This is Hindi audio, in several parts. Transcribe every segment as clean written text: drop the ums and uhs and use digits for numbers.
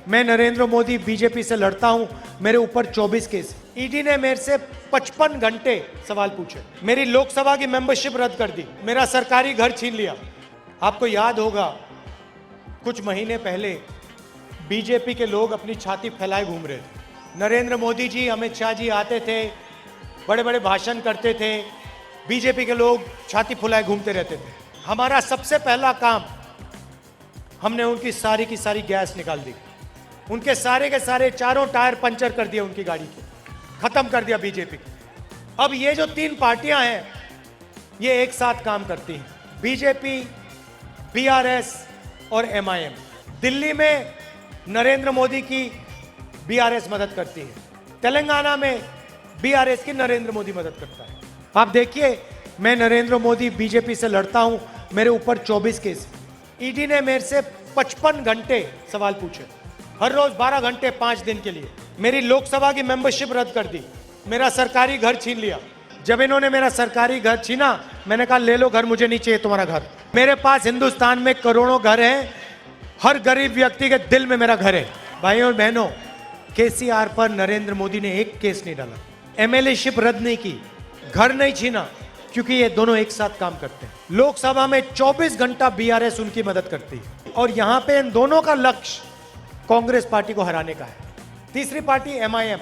मैं नरेंद्र मोदी बीजेपी से लड़ता हूं, मेरे ऊपर 24 केस। ईडी ने मेरे से 55 घंटे सवाल पूछे, मेरी लोकसभा की मेंबरशिप रद्द कर दी, मेरा सरकारी घर छीन लिया। आपको याद होगा कुछ महीने पहले बीजेपी के लोग अपनी छाती फैलाए घूम रहे थे। नरेंद्र मोदी जी, अमित शाह जी आते थे, बड़े बड़े भाषण करते थे, बीजेपी के लोग छाती फुलाए घूमते रहते थे। हमारा सबसे पहला काम, हमने उनकी सारी की सारी गैस निकाल दी, उनके सारे के सारे चारों टायर पंचर कर दिए उनकी गाड़ी के, खत्म कर दिया बीजेपी। अब ये जो तीन पार्टियां हैं ये एक साथ काम करती हैं, बीजेपी, बीआरएस और एमआईएम। दिल्ली में नरेंद्र मोदी की बीआरएस मदद करती है, तेलंगाना में बीआरएस की नरेंद्र मोदी मदद करता है। आप देखिए, मैं नरेंद्र मोदी बीजेपी से लड़ता हूं, मेरे ऊपर 24 केस। ईडी ने मेरे से 55 घंटे सवाल पूछे, हर रोज 12 घंटे 5 दिन के लिए। मेरी लोकसभा की मेंबरशिप रद्द कर दी, मेरा सरकारी घर छीन लिया। जब इन्होंने मेरा सरकारी घर छीना, मैंने कहा ले लो घर, मुझे नहीं चाहिए तुम्हारा घर। मेरे पास हिंदुस्तान में करोड़ों घर हैं, हर गरीब व्यक्ति के दिल में मेरा घर है। भाइयों और बहनों, केसीआर पर नरेंद्र मोदी ने एक केस नहीं डाला, एमएलए-शिप रद्द नहीं की, घर नहीं छीना, क्योंकि ये दोनों एक साथ काम करते हैं। लोकसभा में 24 घंटा बीआरएस उनकी मदद करती है और यहां पे इन दोनों का लक्ष्य कांग्रेस पार्टी को हराने का है। तीसरी पार्टी एमआईएम,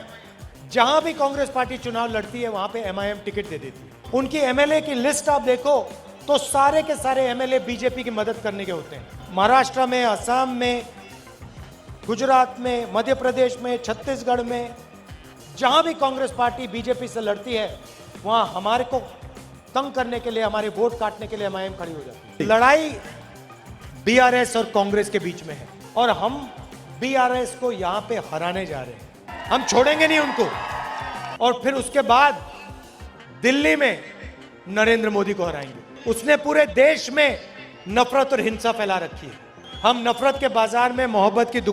जहां भी कांग्रेस पार्टी चुनाव लड़ती है वहां पे एमआईएम टिकट दे देती है। उनकी एमएलए की लिस्ट आप देखो तो सारे के सारे एमएलए बीजेपी की मदद करने के होते हैं। महाराष्ट्र में, असम में, गुजरात में, मध्य प्रदेश में, छत्तीसगढ़ में, जहां भी कांग्रेस पार्टी बीजेपी से लड़ती है वहां हमारे को तंग करने के लिए, हमारे वोट काटने के लिए एमआईएम खड़ी हो जाती है। लड़ाई बीआरएस और कांग्रेस के बीच में है और हम बीआरएस को यहां पे हराने जा रहे हैं, हम छोड़ेंगे नहीं उनको। और फिर उसके बाद दिल्ली में नरेंद्र मोदी को हराएंगे। उसने पूरे देश में नफरत और हिंसा फैला रखी है। हम नफरत के बाजार में मोहब्बत की